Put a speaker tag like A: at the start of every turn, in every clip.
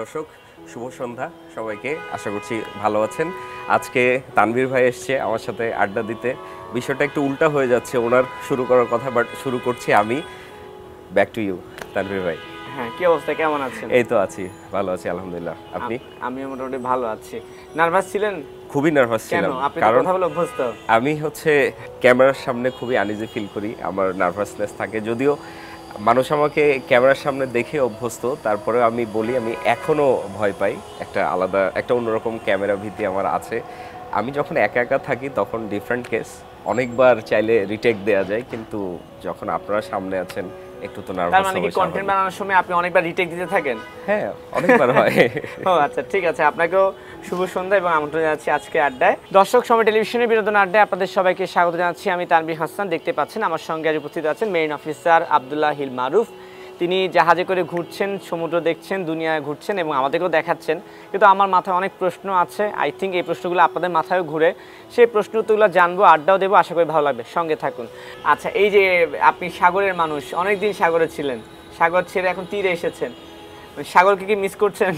A: দর্শক শুভ সন্ধ্যা সবাইকে, আশা করছি ভালো আছেন। আজকে তানভীর ভাই এসছে আমার সাথে আড্ডা দিতে। বিষয়টা একটু উল্টা হয়ে যাচ্ছে, ওনার শুরু করার কথা, বাট শুরু করছি আমি। ব্যাক টু ইউ তানভীর ভাই।
B: হ্যাঁ, কি অবস্থা, কেমন আছেন?
A: এই তো আছি, ভালো আছি আলহামদুলিল্লাহ। আপনি?
B: আমিও মোটামুটি ভালো আছি। নার্ভাস ছিলেন?
A: খুবই নার্ভাস ছিলাম,
B: কারণ কথা বলে অভ্যস্ত।
A: আমি ক্যামেরার সামনে খুবই আনইজি ফিল করি, আমার নার্ভাসনেস থাকে। যদিও মানুষ আমাকে ক্যামেরার সামনে দেখে অভ্যস্ত, তারপরে আমি বলি আমি এখনও ভয় পাই। একটা আলাদা, একটা অন্যরকম ক্যামেরা ভীতি আমার আছে। আমি যখন একা একা থাকি তখন ডিফারেন্ট কেস, অনেকবার চাইলে রিটেক দেওয়া যায়, কিন্তু যখন আপনারা সামনে আছেন একটু তো নার্ভাস।
B: তার মানে কি কন্টেন্ট বানানোর সময় আপনি অনেকবার রিটেক দিতে থাকেন?
A: হ্যাঁ, অনেকবার হয়।
B: ও আচ্ছা, ঠিক আছে। আপনাকেও শুভ সন্ধ্যা এবং আমন্ত্রণ জানাচ্ছি আজকে আড্ডায়। দর্শক, সময় টেলিভিশনের বিনোদন আড্ডায় আপনাদের সবাইকে স্বাগত জানাচ্ছি। আমি তানভীর হাসান। দেখতে পাচ্ছেন আমার সঙ্গে আজ উপস্থিত আছেন মেরিন অফিসার আব্দুল্লাহ হিল মারুফ। তিনি জাহাজে করে ঘুরছেন, সমুদ্র দেখছেন, দুনিয়ায় ঘুরছেন এবং আমাদেরকেও দেখাচ্ছেন। কিন্তু আমার মাথায় অনেক প্রশ্ন আছে। আই থিঙ্ক এই প্রশ্নগুলো আপনাদের মাথায়ও ঘুরে। সেই প্রশ্ন উত্তরগুলো জানবো, আড্ডাও দেবো, আশা করি ভালো লাগবে। সঙ্গে থাকুন। আচ্ছা, এই যে আপনি সাগরের মানুষ, অনেকদিন সাগরে ছিলেন, সাগর ছেড়ে এখন তীরে এসেছেন, সাগরকে কি মিস করছেন?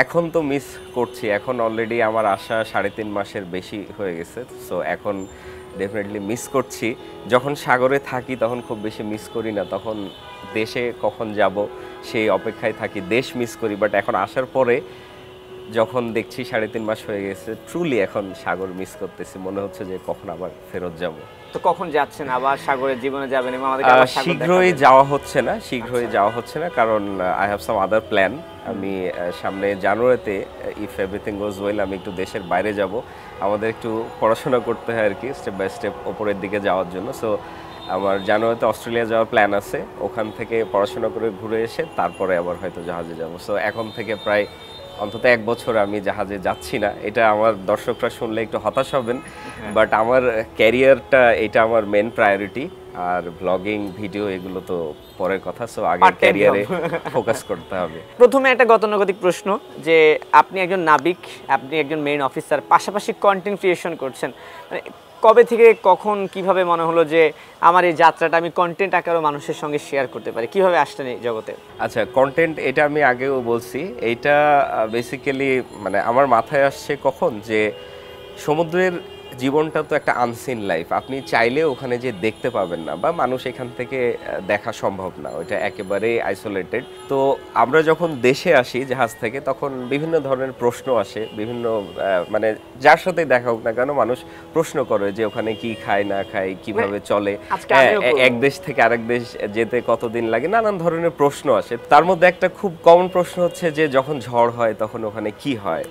A: এখন তো মিস করছি। এখন অলরেডি আমার আসা 3.5 মাসের বেশি হয়ে গেছে। সো এখন ডেফিনেটলি মিস করছি। যখন সাগরে থাকি তখন খুব বেশি মিস করি না, তখন দেশে কখন যাব সেই অপেক্ষায় থাকি, দেশ মিস করি। বাট এখন আসার পরে যখন দেখছি 3.5 মাস হয়ে গেছে, ট্রুলি এখন সাগর মিস করতেছি। মনে হচ্ছে যে কখন আবার ফেরত যাব।
B: তো কখন যাচ্ছেন আবার সাগরের জীবনে যাবেন এবং আমাদেরকে আবার সাগর
A: শীঘ্রই
B: দেখাবেন?
A: যাওয়া হচ্ছে না, শীঘ্রই যাওয়া হচ্ছে না, কারণ I have some other plan. আমি সামনে জানুয়ারিতে, ইফ এভরিথিং গোজ ওয়েল, আমি একটু দেশের বাইরে যাব। আমাদের একটু পড়াশোনা করতে হয় আর কি, স্টেপ বাই স্টেপ ওপরের দিকে যাওয়ার জন্য। সো আমার জানুয়ারিতে অস্ট্রেলিয়া যাওয়ার প্ল্যান আছে। ওখান থেকে পড়াশোনা করে ঘুরে এসে তারপরে আবার হয়তো জাহাজে যাব। সো এখন থেকে প্রায় অন্তত 1 বছর আমি জাহাজে যাচ্ছি না। এটা আমার দর্শকরা শুনলে একটু হতাশ হবেন, বাট আমার ক্যারিয়ারটা, এটা আমার মেন প্রায়োরিটি। আর ব্লগিং, ভিডিও এগুলো তো পরের কথা। সো আগে ক্যারিয়ারে ফোকাস করতে হবে।
B: প্রথমে একটা গতানুগতিক প্রশ্ন, যে আপনি একজন নাবিক, আপনি একজন মেরিন অফিসার, পাশাপাশি কন্টেন্ট ক্রিয়েশন করছেন। মানে কবে থেকে, কখন, কিভাবে মনে হলো যে আমার এই যাত্রাটা আমি কন্টেন্ট আকারে মানুষের সঙ্গে শেয়ার করতে পারি? কিভাবে আসলেন এই জগতে?
A: আচ্ছা, কন্টেন্ট, এটা আমি আগেও বলছি। এইটা বেসিক্যালি মানে আমার মাথায় আসছে কখন, যে সমুদ্রের জীবনটা তো একটা আনসিন লাইফ। আপনি চাইলে ওখানে যে দেখতে পাবেন না, বা মানুষ এখান থেকে দেখা সম্ভব না, ওইটা একেবারে আইসোলেটেড। তো আমরা যখন দেশে আসি জাহাজ থেকে, তখন বিভিন্ন ধরনের প্রশ্ন আসে। বিভিন্ন মানে যার সাথে দেখা হোক না কেন, মানুষ প্রশ্ন করে যে ওখানে কি খায় না খায়, কিভাবে চলে, এক দেশ থেকে আরেক দেশ যেতে কতদিন লাগে, নানান ধরনের প্রশ্ন আসে। তার মধ্যে একটা খুব কমন প্রশ্ন হচ্ছে যে যখন ঝড় হয় তখন ওখানে কি হয়।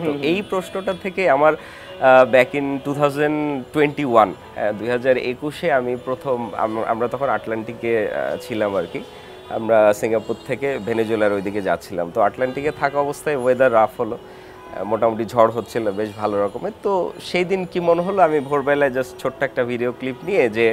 A: তো এই প্রশ্নটা থেকে আমার ব্যাক ইন 2021, 2021-এ আমি প্রথম, আমরা তখন আটলান্টিকে ছিলাম আর কি। আমরা সিঙ্গাপুর থেকে ভেনেজুয়েলার ওইদিকে যাচ্ছিলাম। তো আটলান্টিকে থাকা অবস্থায় ওয়েদার রাফ হলো, মোটামুটি ঝড় হচ্ছিল বেশ ভালো রকমের। তো সেই দিন কি মনে হলো, আমি ভোরবেলায় জাস্ট ছোট্ট একটা ভিডিও ক্লিপ নিয়ে, যে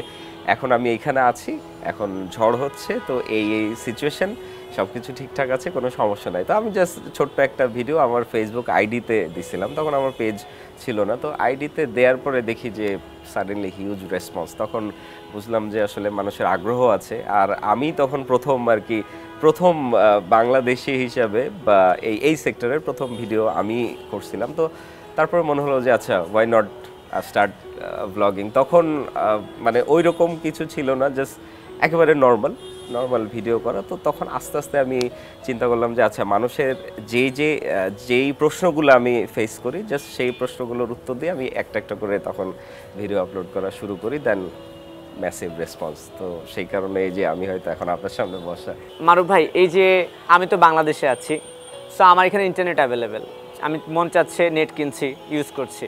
A: এখন আমি এইখানে আছি, এখন ঝড় হচ্ছে, তো এই সিচুয়েশন, সব কিছু ঠিকঠাক আছে, কোনো সমস্যা নাই। তো আমি জাস্ট ছোট্ট একটা ভিডিও আমার ফেসবুক আইডিতে দিছিলাম। তখন আমার পেজ ছিল না। তো আইডিতে দেওয়ার পরে দেখি যে সাডেনলি হিউজ রেসপন্স। তখন বুঝলাম যে আসলে মানুষের আগ্রহ আছে। আর আমি তখন প্রথম বাংলাদেশি হিসাবে, বা এই সেক্টরের প্রথম ভিডিও আমি করছিলাম। তো তারপরে মনে হলো যে আচ্ছা, ওয়াই নট স্টার্ট ব্লগিং। তখন মানে ওই রকম কিছু ছিল না, জাস্ট একেবারে নর্মাল ভিডিও করা। তো তখন আস্তে আস্তে আমি চিন্তা করলাম যে আচ্ছা, মানুষের যেই প্রশ্নগুলো আমি ফেস করি, জাস্ট সেই প্রশ্নগুলোর উত্তর দিয়ে আমি একটা একটা করে তখন ভিডিও আপলোড করা শুরু করি। দেন ম্যাসিভ রেসপন্স। তো সেই কারণে এই যে আমি হয়তো এখন আপনার সামনে বসা।
B: মারুফ ভাই, এই যে আমি তো বাংলাদেশে আছি, সো আমার এখানে ইন্টারনেট অ্যাভেলেবেল, আমি মন চাচ্ছে নেট কিনছি, ইউজ করছি।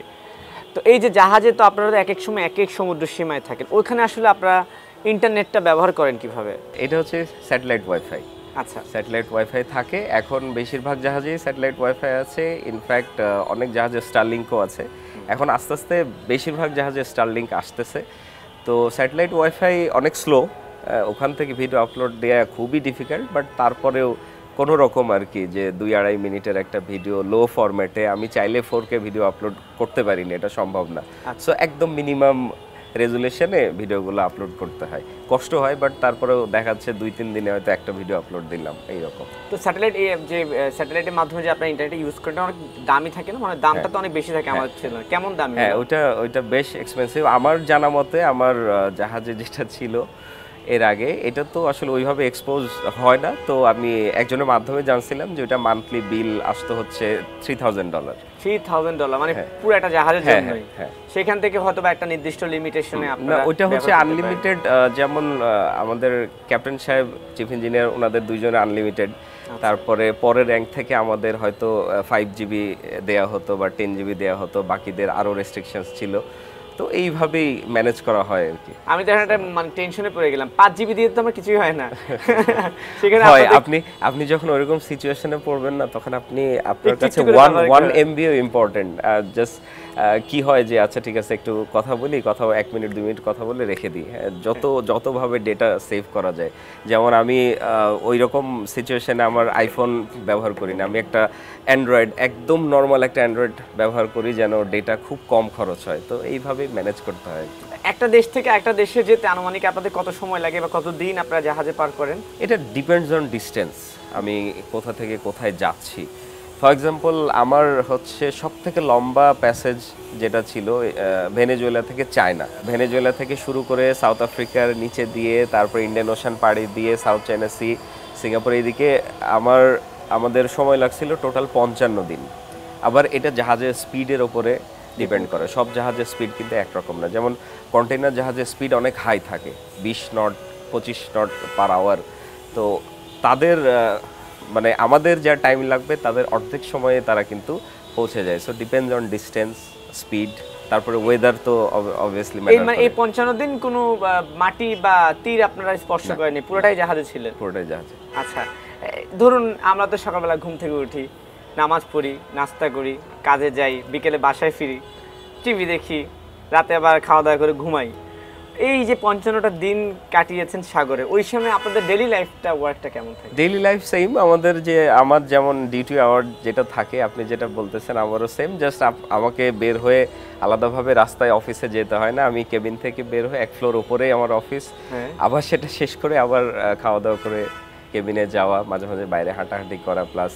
B: তো এই যে জাহাজে তো আপনারা এক এক সময় এক এক সমুদ্র সীমায় থাকেন, ওইখানে আসলে আপনারা ইন্টারনেটটা ব্যবহার করেন কিভাবে?
A: এটা হচ্ছে স্যাটেলাইট ওয়াইফাই।
B: আচ্ছা,
A: স্যাটেলাইট ওয়াইফাই থাকে এখন বেশিরভাগ জাহাজেই স্যাটেলাইট ওয়াইফাই আছে। ইনফ্যাক্ট অনেক জাহাজে স্টারলিংকও আছে। এখন আস্তে আস্তে বেশিরভাগ জাহাজে স্টারলিংক আসতেছে। তো স্যাটেলাইট ওয়াইফাই অনেক স্লো, ওখান থেকে ভিডিও আপলোড দেওয়া খুবই ডিফিকাল্ট। বাট তারপরেও কোনো রকম আর কি, যে 2-2.5 মিনিটের একটা ভিডিও লো ফরম্যাটে আমি চাইলে 4K ভিডিও আপলোড করতে পারি না, এটা সম্ভব না। সো একদম মিনিমাম রেজুলেশনে ভিডিওগুলো আপলোড করতে হয়, কষ্ট হয়, বাট তারপরেও দেখাচ্ছে 2-3 দিনে হয়তো একটা ভিডিও আপলোড দিলাম এইরকম।
B: তো স্যাটেলাইট যে স্যাটেলাইটের মাধ্যমে যে আপনার ইন্টারনেট ইউজ করেন অনেক দামি থাকে না, মানে দামটা তো অনেক বেশি থাকে আমার ছিল, কেমন দামি?
A: হ্যাঁ, ওইটা বেশ এক্সপেন্সিভ আমার জানা মতে। আমার জাহাজে যেটা ছিল এর আগে, এটা তো আসলে ওইভাবে এক্সপোজ হয় না, তো আমি একজনের মাধ্যমে জানছিলাম যে ওটা মান্থলি বিল আসতো হচ্ছে $3000।
B: $3000 মানে পুরো একটা জাহাজের জন্যই?
A: হ্যাঁ।
B: সেখান থেকে হয়তো বা একটা নির্দিষ্ট লিমিটেশনে
A: না,
B: আপনারা
A: ওইটা হচ্ছে আনলিমিটেড। যেমন আমাদের ক্যাপ্টেন সাহেব, চিফ ইঞ্জিনিয়ার, ওনাদের দুইজনে আনলিমিটেড। তারপরে পরের র্যাঙ্ক থেকে আমাদের হয়তো 5 GB দেয়া হতো বা 10 GB দেয়া হতো, বাকিদের আরো রেস্ট্রিকশনস ছিল। তো এইভাবেই ম্যানেজ করা হয় আর কি।
B: আমি তো একটা মানে টেনশনে পড়ে গেলাম, 5 GB দিয়ে তো আমার কিছুই হয় না। সেখানে
A: হয়, আপনি যখন ওইরকম সিচুয়েশনে পড়বেন না, তখন আপনার কাছে 1 MB ইম্পর্টেন্ট। জাস্ট কি হয় যে আচ্ছা ঠিক আছে একটু কথা বলি, 1 মিনিট 2 মিনিট কথা বলে রেখে দিই। যতভাবে ডেটা সেভ করা যায়। যেমন আমি ওই রকম সিচুয়েশনে আমার আইফোন ব্যবহার করি না, আমি একটা অ্যান্ড্রয়েড, একদম নর্মাল একটা অ্যান্ড্রয়েড ব্যবহার করি যেন ডেটা খুব কম খরচ হয়। তো এইভাবে ম্যানেজ করতে হয়।
B: একটা দেশ থেকে একটা দেশে যেতে আনুমানিক আপনাদের কত সময় লাগে বা কত দিন আপনারা জাহাজে পার করেন?
A: এটা ডিপেন্ডস অন ডিস্টেন্স, আমি কোথা থেকে কোথায় যাচ্ছি। ফর এক্সাম্পল, আমার হচ্ছে সব থেকে লম্বা প্যাসেজ যেটা ছিল ভেনেজুয়েলা থেকে চায়না। ভেনেজুয়েলা থেকে শুরু করে সাউথ আফ্রিকার নিচে দিয়ে, তারপর ইন্ডিয়ান ওশান পাড়ি দিয়ে সাউথ চায়না সি, সিঙ্গাপুর, এইদিকে আমাদের সময় লাগছিল টোটাল 55 দিন। আবার এটা জাহাজের স্পিডের ওপরে ডিপেন্ড করে, সব জাহাজের স্পিড কিন্তু একরকম না। যেমন কন্টেইনার জাহাজের স্পিড অনেক হাই থাকে, 20 নট 25 নট পার আওয়ার। তো তাদের মানে আমাদের যা টাইম লাগবে তাদের অর্ধেক সময়ে তারা কিন্তু পৌঁছে যায়। So depends on distance, speed, তারপরে ওয়েদার তো অবভিয়াসলি ম্যাটার করে।
B: এই 55 দিন কোনো মাটি বা তীর আপনারা স্পর্শ করেনি, পুরোটাই জাহাজে ছিলেন?
A: পুরোটাই জাহাজে।
B: আচ্ছা, ধরুন আমরা তো সকালবেলা ঘুম থেকে উঠি, নামাজ পড়ি, নাস্তা করি, কাজে যাই, বিকেলে বাসায় ফিরি, টিভি দেখি, রাতে আবার খাওয়া দাওয়া করে ঘুমাই। এই যে 55টা দিন কাটিয়েছেন সাগরে, ওই সময় আপনাদের ডেইলি লাইফটা, ওয়ার্কটা কেমন থাকে?
A: Daily life same. আমার যেমন ডিউটি আওয়ার যেটা থাকে, আপনি যেটা বলতেছেন, আমারও সেম। জাস্ট আমাকে বের হয়ে আলাদাভাবে রাস্তায় অফিসে যেতে হয় না। আমি কেবিন থেকে বের হয়ে 1 ফ্লোর উপরেই আমার অফিস, আবার সেটা শেষ করে আবার খাওয়া দাওয়া করে কেবিনে যাওয়া, মাঝে মাঝে বাইরে হাঁটাহাঁটি করা, plus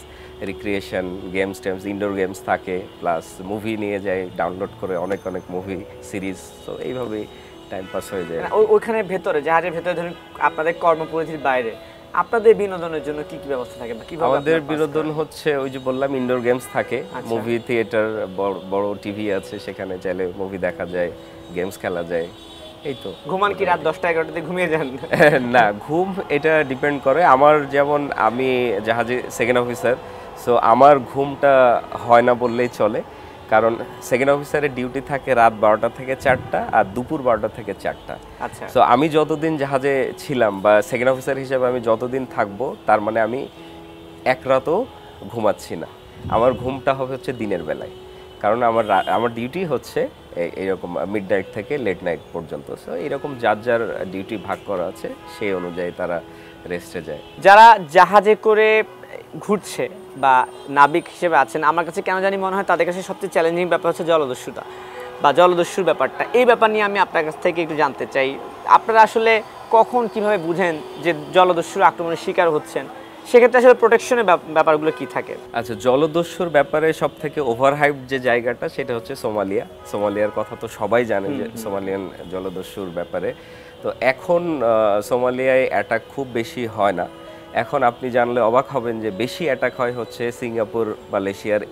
A: recreation, games, indoor games থাকে, প্লাস মুভি নিয়ে যাই ডাউনলোড করে, অনেক মুভি সিরিজ। তো এইভাবেই টাইম পাস হয়ে যায়।
B: ওইখানে ভেতরে, জাহাজের ভেতরে, ধরুন আপনাদের কর্মপরিধির বাইরে আপনাদের বিনোদনের জন্য কি কি ব্যবস্থা থাকে বা কিভাবে?
A: আমাদের বিনোদন হচ্ছে ওই যে বললাম, ইনডোর গেমস থাকে, মুভি থিয়েটার, বড় টিভি আছে, সেখানে চাইলে মুভি দেখা যায়, গেমস খেলা যায়। এই তো।
B: ঘুমান কি রাত 10টা-11টাতে ঘুমিয়ে যান?
A: না, ঘুম এটা ডিপেন্ড করে। যেমন আমি জাহাজে সেকেন্ড অফিসার, সো আমার ঘুমটা হয় না বললেই চলে, কারণ সেকেন্ড অফিসারের ডিউটি থাকে রাত 12টা থেকে 4টা আর দুপুর 12টা থেকে 4টা।
B: আচ্ছা।
A: সো আমি যতদিন জাহাজে ছিলাম বা সেকেন্ড অফিসার হিসেবে আমি যতদিন থাকবো, তার মানে আমি এক রাতও ঘুমাচ্ছি না। আমার ঘুমটা হবে হচ্ছে দিনের বেলায়, কারণ আমার ডিউটি হচ্ছে এইরকম মিডনাইট থেকে লেট নাইট পর্যন্ত। সো এইরকম যার ডিউটি ভাগ করা আছে, সেই অনুযায়ী তারা রেস্টে যায়।
B: যারা জাহাজে করে ঘুরছে বা নাবিক হিসেবে আছেন, আমার কাছে কেন জানি মনে হয় তাদের কাছে সবচেয়ে চ্যালেঞ্জিং ব্যাপার হচ্ছে জলদস্যুতা বা জলদস্যুর ব্যাপারটা। এই ব্যাপার নিয়ে আমি আপনার কাছ থেকে একটু জানতে চাই, আপনারা আসলে কখন কিভাবে বুঝেন যে জলদস্যুর আক্রমণের শিকার হচ্ছেন? সেক্ষেত্রে আসলে প্রোটেকশনের ব্যাপারগুলো কি থাকে?
A: আচ্ছা, জলদস্যুর ব্যাপারে সব থেকে ওভারহাইপ যে জায়গাটা, সেটা হচ্ছে সোমালিয়ার কথা তো সবাই জানে, যে সোমালিয়ান জলদস্যুর ব্যাপারে। তো এখন সোমালিয়ায় অ্যাটাক খুব বেশি হয় না। এখন আপনি জানলে অবাক হবেন যে বেশি অ্যাটাক হয় হচ্ছে সিঙ্গাপুর, মালয়েশিয়ার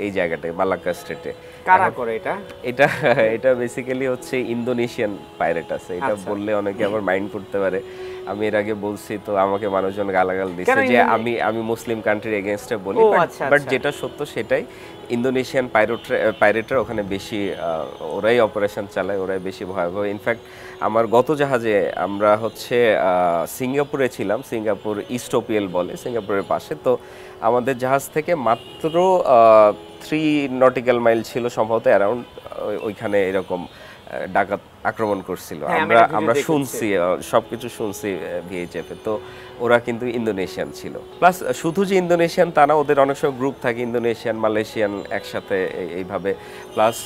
A: এই জায়গাটায়, মালাক্কা স্টেটে।
B: কারা করে এটা?
A: এটা বেসিক্যালি হচ্ছে ইন্দোনেশিয়ান পাইরেট আছে। এটা বললে অনেকে আবার মাইন্ড করতে পারে। আমি এর আগে বলছি, তো আমাকে মানুষজন গালাগাল দিচ্ছে যে আমি মুসলিম কান্ট্রির এগেনস্টে বলি, বাট যেটা সত্য সেটাই। ইন্দোনেশিয়ান পাইরেটরা ওখানে বেশি, ওরাই অপারেশন চালায়, ওরাই বেশি ভয়াবহ। ইনফ্যাক্ট আমার গত জাহাজে আমরা হচ্ছে সিঙ্গাপুরে ছিলাম, সিঙ্গাপুর ইস্ট ওপিএল বলে, সিঙ্গাপুরের পাশে। তো আমাদের জাহাজ থেকে মাত্র 3 নটিক্যাল মাইল ছিল সম্ভবত অ্যারাউন্ড, ওইখানে এরকম ডাকাত আক্রমণ করছিল।
B: হ্যাঁ, আমি
A: আমরা
B: একটা video
A: আমরা
B: দেখেছি।
A: শুনছি, সবকিছু শুনছি ভিএইচএফ এ। তো ওরা কিন্তু ইন্দোনেশিয়ান ছিল। প্লাস শুধু যে ইন্দোনেশিয়ান তা না, ওদের অনেক সময় গ্রুপ থাকে ইন্দোনেশিয়ান মালয়েশিয়ান একসাথে এইভাবে। প্লাস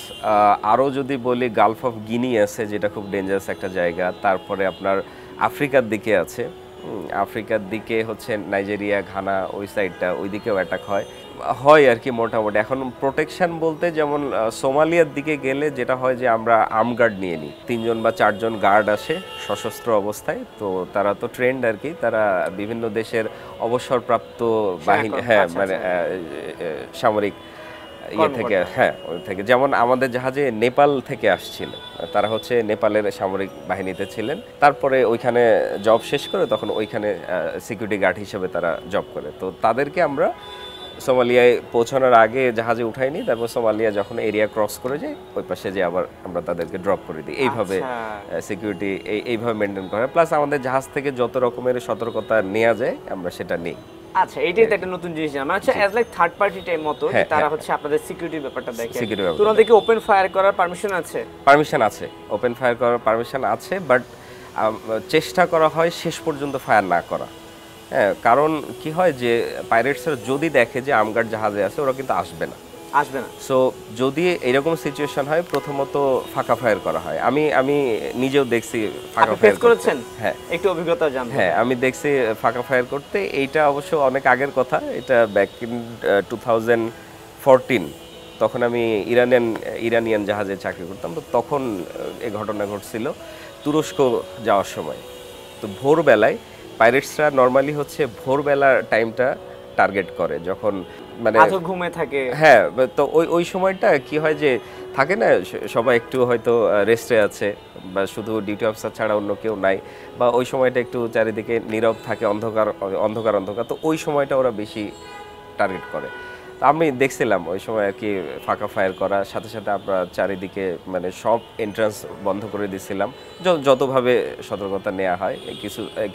A: আরও যদি বলি গালফ অফ গিনি আছে, যেটা খুব ডেঞ্জারাস একটা জায়গা। তারপরে আপনার আফ্রিকার দিকে আছে, আফ্রিকার দিকে হচ্ছে নাইজেরিয়া, ঘানা, ওই সাইডটা, ওই দিকেও অ্যাটাক হয় আর কি মোটামুটি। এখন প্রোটেকশন বলতে যেমন সোমালিয়ার দিকে গেলে যেটা হয় যে আমরা আর্ম গার্ড নিয়ে নিই, 3 বা 4 জন গার্ড আসে সশস্ত্র অবস্থায়। তো তারা তো ট্রেন্ড আর কি, তারা বিভিন্ন দেশের অবসরপ্রাপ্ত বাহিনী, হ্যাঁ মানে সামরিক ইয়ে থেকে, হ্যাঁ ওই থেকে। যেমন আমাদের জাহাজে নেপাল থেকে আসছিল, তারা হচ্ছে নেপালের সামরিক বাহিনীতে ছিলেন। তারপরে ওইখানে জব শেষ করে তখন ওইখানে সিকিউরিটি গার্ড হিসেবে তারা জব করে। তো তাদেরকে আমরা সোমালিয়ায় পৌঁছানোর আগে জাহাজে উঠাইনি, তারপর সোমালিয়া যখন এরিয়া ক্রস করে যায় ওই পাশে যে আবার আমরা তাদেরকে ড্রপ করে দিই। এইভাবে সিকিউরিটি এইভাবে মেনটেন করা। প্লাস আমাদের জাহাজ থেকে যত রকমের সতর্কতা নেওয়া যায় আমরা সেটা নিই।
B: আচ্ছা, এইটাই তো একটা নতুন জিনিস জানলাম। আচ্ছা, as like third party time মতো তারা হচ্ছে আপনাদের সিকিউরিটির ব্যাপারটা দেখে, তো ওনাদের কি ওপেন ফায়ার করার পারমিশন আছে?
A: পারমিশন আছে, ওপেন ফায়ার করার পারমিশন আছে, বাট চেষ্টা করা হয় শেষ পর্যন্ত ফায়ার না করা। হ্যাঁ, কারণ কি হয় যে পাইরেটসরা যদি দেখে যে আর্মগার্ড জাহাজে আছে, ওরা কিন্তু আসবে না। সো যদি এরকম সিচুয়েশন হয়, প্রথমত ফাঁকা ফায়ার করা হয়। আমি নিজেও দেখছি ফাঁকা ফায়ার
B: করেছেন।
A: হ্যাঁ,
B: একটু অভিজ্ঞতা জানবো।
A: হ্যাঁ, আমি দেখছি ফাঁকা ফায়ার করতে। এইটা অবশ্য অনেক আগের কথা, এটা ব্যাক ইন 2014। তখন আমি ইরানিয়ান জাহাজে চাকরি করতাম। তো তখন এই ঘটনা ঘটছিল তুরস্ক যাওয়ার সময়। তো ভোরবেলায় পাইরেটসরা নরমালি হচ্ছে ভোরবেলার টাইমটা টার্গেট করে, যখন মানে
B: ঘুমে থাকে।
A: হ্যাঁ, তো ওই সময়টা কি হয় যে থাকে না, সবাই একটু হয়তো রেস্টে আছে, বা শুধু ডিউটি অফিসার ছাড়া অন্য কেউ নাই, বা ওই সময়টা একটু চারিদিকে নীরব থাকে, অন্ধকার অন্ধকার অন্ধকার। তো ওই সময়টা ওরা বেশি টার্গেট করে। তো আমি দেখছিলাম ওই সময় আর কি ফাঁকা ফায়ার করার সাথে সাথে আমরা চারিদিকে মানে সব এন্ট্রান্স বন্ধ করে দিয়েছিলাম, যতভাবে সতর্কতা নেওয়া হয়।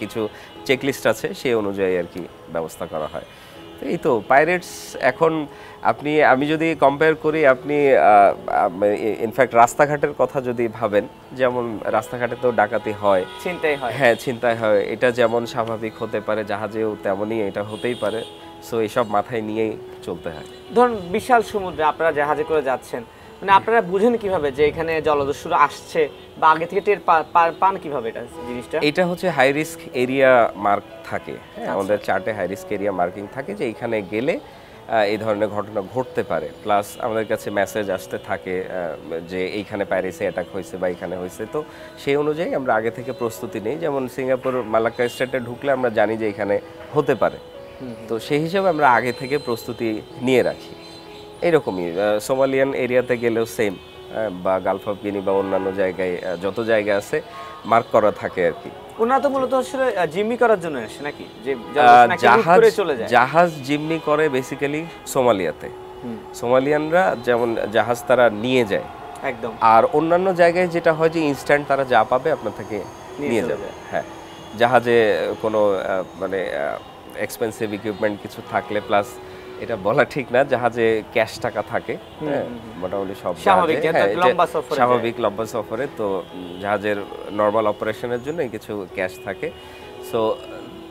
A: কিছু চেকলিস্ট আছে, সেই অনুযায়ী আর কি ব্যবস্থা করা হয়। এই তো পাইরেটস এখন আমি যদি কম্পেয়ার করি, আপনি ইনফ্যাক্ট রাস্তাঘাটের কথা যদি ভাবেন, যেমন রাস্তাঘাটে তো ডাকাতি হয়,
B: ছিনতাই হয়।
A: হ্যাঁ, ছিনতাই হয়। এটা যেমন স্বাভাবিক হতে পারে, জাহাজেও তেমনই এটা হতেই পারে। সো এইসব মাথায় নিয়েই চলতে হয়।
B: ধরুন বিশাল সমুদ্রে আপনারা জাহাজে করে যাচ্ছেন, মানে আপনারা বুঝেন কিভাবে যে এখানে জলদস্যুরা আসছে, বা আগে থেকে টের পান কিভাবে এটা জিনিসটা?
A: এটা হচ্ছে হাই রিস্ক এরিয়া মার্ক থাকে, হ্যাঁ, আমাদের চার্টে হাই রিস্ক এরিয়া মার্কিং থাকে, যে এখানে গেলে এই ধরনের ঘটনা ঘটতে পারে। প্লাস আমাদের কাছে মেসেজ আসতে থাকে যে এইখানে প্যারিসে অ্যাটাক হয়েছে বা এখানে হয়েছে। তো সেই অনুযায়ী আমরা আগে থেকে প্রস্তুতি নিই। যেমন সিঙ্গাপুর মালাক্কা স্ট্রেটে ঢুকলে আমরা জানি যে এখানে হতে পারে, তো সেই হিসাবে আমরা আগে থেকে প্রস্তুতি নিয়ে রাখি। এইরকমই সোমালিয়ান এরিয়াতে গেলেও সেম, বা গালফ অফ গিনি বা অন্যান্য জায়গায় যত জায়গা আছে মার্ক করা থাকে আর কি।
B: ওনারা তো মূলত আসলে জিম্মি করার জন্য আসে নাকি, যে
A: জাহাজ জিম্মি করে বেসিক্যালি সোমালিয়াতে। সোমালিয়ানরা যেমন জাহাজ তারা নিয়ে যায়
B: একদম,
A: আর অন্যান্য জায়গায় যেটা হয় যে ইনস্ট্যান্ট তারা যা পাবে আপনার থেকে নিয়ে যাবে। হ্যাঁ, জাহাজে কোনো মানে এক্সপেন্সিভ ইকুইপমেন্ট কিছু থাকলে, প্লাস এটা বলা ঠিক না, জাহাজে ক্যাশ টাকা থাকে, মোটামুটি সব স্বাভাবিক লম্বা সফরে। তো জাহাজের নর্মাল অপারেশনের জন্য কিছু ক্যাশ থাকে। সো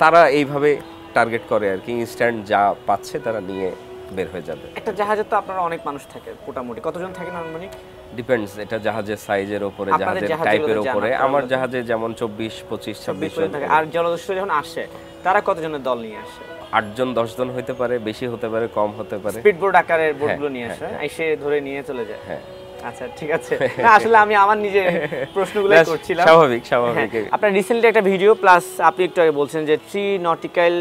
A: তারা এইভাবে টার্গেট করে আর কি, ইনস্ট্যান্ট যা পাচ্ছে তারা নিয়ে বের হয়ে যাবে।
B: একটা জাহাজে তো আপনারা অনেক মানুষ থাকে, মোটামুটি কতজন থাকেন আনুমানিক?
A: ডিপেন্ডস, এটা জাহাজের সাইজের উপরে, জাহাজের টাইপের উপরে। আমার জাহাজে যেমন 24, 25, 26 জন থাকে।
B: আর জলদস্যু যখন আসে তারা কতজনের দল নিয়ে আসে?
A: 8 জন 10 জন হতে পারে, বেশি হতে পারে, কম হতে পারে।
B: স্পিড বোট আকারের বোটগুলো নিয়ে আসে, এসে ধরে নিয়ে চলে যায়। হ্যাঁ, আচ্ছা ঠিক আছে। না আসলে আমি আমার নিজের প্রশ্নগুলোই করছিলাম।
A: স্বাভাবিক।
B: আপনার রিসেন্টলি একটা ভিডিও, প্লাস আপনি একটু আগে বলছেন যে 3 নটিক্যাল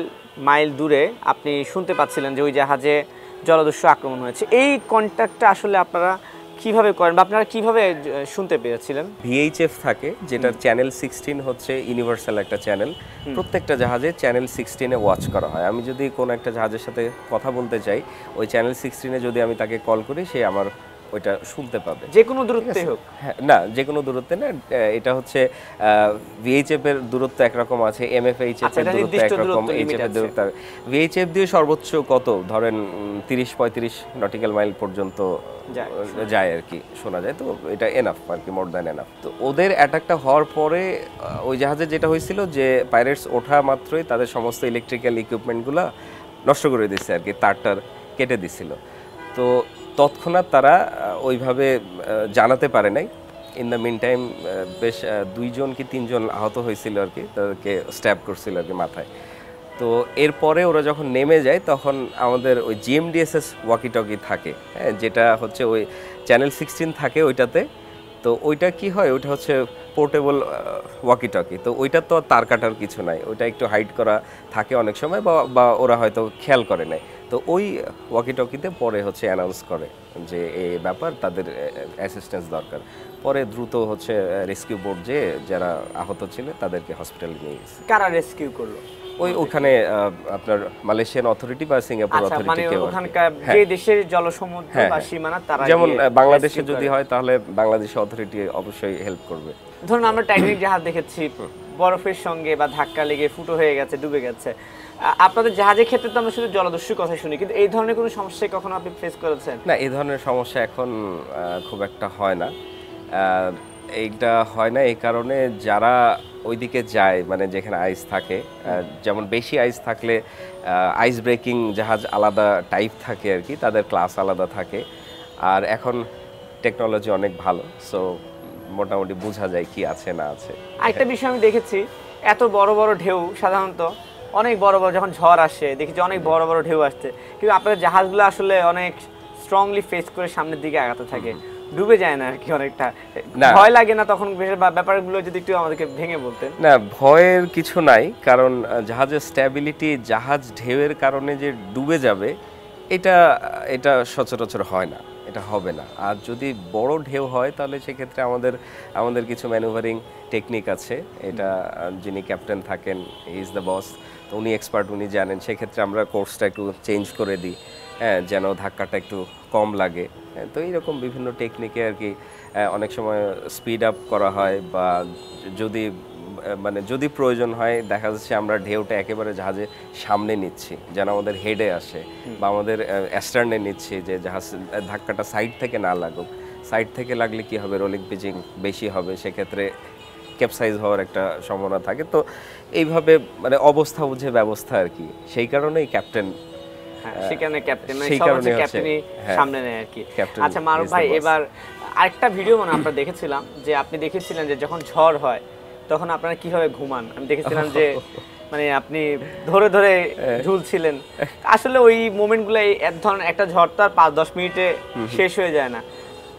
B: মাইল দূরে আপনি শুনতে পাচ্ছিলেন যে ওই জাহাজে জলদস্যু আক্রমণ হয়েছে। এই কন্ট্যাক্টটা আসলে আপনারা কিভাবে করেন, বা আপনারা কিভাবে শুনতে পেরেছিলেন?
A: ভিএইচএফ থাকে, যেটা চ্যানেল 16 হচ্ছে ইউনিভার্সাল একটা চ্যানেল। প্রত্যেকটা জাহাজে চ্যানেল 16-এ ওয়াচ করা হয়। আমি যদি কোনো একটা জাহাজের সাথে কথা বলতে চাই, ওই চ্যানেল 16-এ যদি আমি তাকে কল করি, সে আমার ওইটা শুনতে পাবে।
B: যে কোনো দূরত্বে হোক?
A: হ্যাঁ, না যে কোনো দূরত্বে না, এটা হচ্ছে ভিএইচএফ এর দূরত্ব একরকম আছে, এমএফএইচএফ এর দূরত্ব একরকম, এইচএফ এর দূরত্ব। ভিএইচএফ দিয়ে সর্বোচ্চ কত ধরেন 30-35 নটিক্যাল মাইল পর্যন্ত যায় আর কি, শোনা যায়। তো এটা এনাফ আর কি, মোর দ্যান এনাফ। তো ওদের অ্যাটাকটা হওয়ার পরে ওই জাহাজে যেটা হয়েছিল যে পাইরেটস ওঠা মাত্রই তাদের সমস্ত ইলেকট্রিক্যাল ইকুইপমেন্টগুলো নষ্ট করে দিচ্ছে আর কি, তারটার কেটে দিছিল। তো তৎক্ষণাৎ তারা ওইভাবে জানাতে পারে নাই। ইন দ্য মিন টাইম বেশ 2জন কি 3জন আহত হয়েছিল আর কি, তাদেরকে স্ট্যাব করছিল আর কি মাথায়। তো এরপরে ওরা যখন নেমে যায় তখন আমাদের ওই জিএমডিএসএস ওয়াকি টকি থাকে, হ্যাঁ, যেটা হচ্ছে ওই চ্যানেল 16 থাকে ওইটাতে। তো ওইটা কি হয়, ওইটা হচ্ছে পোর্টেবল ওয়াকি টকি। তো ওইটা তো তার কাটার কিছু নাই, ওইটা একটু হাইড করা থাকে অনেক সময়, বা ওরা হয়তো খেয়াল করে নাই। তো ওই ওয়াকি টকিতে পরে হচ্ছে অ্যানাউন্স করে যে এই ব্যাপার, তাদের অ্যাসিস্ট্যান্স দরকার। পরে দ্রুত হচ্ছে রেস্কিউ বোট যে যারা আহত ছিল তাদেরকে হসপিটালে নিয়ে গেছে।
B: কারা রেস্কিউ করলো?
A: ওখানে আপনার মালয়েশিয়ান অথরিটি বা সিঙ্গাপুর অথরিটি,
B: মানে ওখানকার যে দেশের জলসমুদ্র বা সীমানা তারা,
A: যেমন বাংলাদেশে যদি হয় তাহলে বাংলাদেশ অথরিটি অবশ্যই হেল্প করবে।
B: ধরুন আমরা টাইটানিক জাহাজ দেখেছি, বরফের সঙ্গে বা ধাক্কা লেগে ফুটো হয়ে গেছে, ডুবে গেছে। আপনাদের জাহাজের ক্ষেত্রে তো আমরা শুধু জলদস্যুর কথা শুনি, কিন্তু এই ধরনের কোনো সমস্যা কখনো আপনি ফেস করেছেন?
A: না, এই ধরনের সমস্যা এখন খুব একটা হয় না। এইটা হয় না এই কারণে যারা ওইদিকে যায়, মানে যেখানে আইস থাকে, যেমন বেশি আইস থাকলে আইস ব্রেকিং জাহাজ আলাদা টাইপ থাকে আর কি, তাদের ক্লাস আলাদা থাকে। আর এখন টেকনোলজি অনেক ভালো, সো মোটামুটি বোঝা যায় কি আছে না আছে।
B: আরেকটা বিষয় আমি দেখেছি, এত বড় বড় ঢেউ, সাধারণত অনেক বড় বড় যখন ঝড় আসে দেখি যে অনেক বড় বড় ঢেউ আসছে, কিন্তু আপনাদের জাহাজগুলো আসলে অনেক স্ট্রংলি ফেস করে সামনের দিকে আগাতে থাকে, ডুবে যায় না আর কি অনেকটা? ভয় লাগে না তখন ব্যাপারগুলো যদি একটু আমাদেরকে ভেঙে বলতেন?
A: না, ভয়ের কিছু নাই, কারণ জাহাজের স্ট্যাবিলিটি, জাহাজ ঢেউয়ের কারণে যে ডুবে যাবে এটা সচরাচর হয় না, এটা হবে না। আর যদি বড় ঢেউ হয় তাহলে সেক্ষেত্রে আমাদের কিছু ম্যানুভারিং টেকনিক আছে। এটা যিনি ক্যাপ্টেন থাকেন, হি ইজ দ্য বস, তো উনি এক্সপার্ট, উনি জানেন। সেক্ষেত্রে আমরা কোর্সটা একটু চেঞ্জ করে দিই, হ্যাঁ, যেন ধাক্কাটা একটু কম লাগে। তো এইরকম বিভিন্ন টেকনিকে আর কি অনেক সময় স্পিড আপ করা হয়, বা যদি প্রয়োজন হয় দেখা যাচ্ছে আমরা ঢেউটা একেবারে জাহাজের সামনে নিচ্ছি যেন আমাদের হেডে আসে, বা আমাদের অ্যাস্টার্নে নিচ্ছি যে জাহাজ ধাক্কাটা সাইড থেকে না লাগুক। সাইড থেকে লাগলে কি হবে, রোলিং পিচিং বেশি হবে, সেক্ষেত্রে ক্যাপসাইজ হওয়ার একটা সম্ভাবনা থাকে। তো এইভাবে মানে অবস্থা বুঝে ব্যবস্থা আর কি, সেই কারণেই ক্যাপ্টেন,
B: সেখানে ক্যাপ্টেন মানে সব হচ্ছে ক্যাপ্টেনই সামনে নেয় আর কি। আচ্ছা মারুফ ভাই, এবার আরেকটা ভিডিও মনে আমরা দেখেছিলাম যে আপনি দেখেছিলেন যে যখন ঝড় হয় তখন আপনারা কিভাবে ঘুমান। আমি দেখেছিলাম যে মানে আপনি ধরে ধরে ঝুলছিলেন। আসলে ওই মোমেন্টগুলো, এক ধরনের একটা ঝড় তো আর 5-10 মিনিটে শেষ হয়ে যায় না।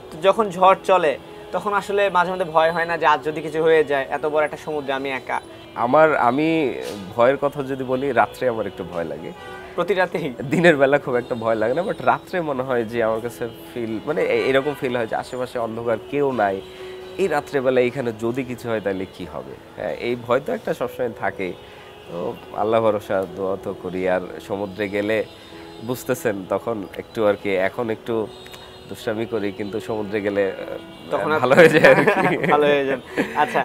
B: তো যখন ঝড় চলে তখন আসলে মাঝে মধ্যে ভয় হয় না যে আজ যদি কিছু হয়ে যায়, এত বড় একটা সমুদ্রে আমি একা?
A: আমি ভয়ের কথা যদি বলি, রাত্রে আমার একটু ভয় লাগে।
B: প্রতি রাতেই? দিনের
A: বেলা খুব একটা ভয় লাগে না, বাট রাত্রে মনে হয় যে আমার কাছে মানে এরকম ফিল হয় যে আশেপাশে অন্ধকার, কেউ নাই। এই রাত্রেবেলা এখানে যদি কিছু হয় তাহলে কি হবে, হ্যাঁ, এই ভয় তো একটা সবসময় থাকে। তো আল্লাহ ভরসা, দোয়া তো করি। আর সমুদ্রে গেলে বুঝতেছেন তখন একটু আর কি, এখন একটু দুষ্টামি করি, কিন্তু সমুদ্রে গেলে তখন ভালো হয়ে যায়।
B: ভালো হয়ে যায়। আচ্ছা।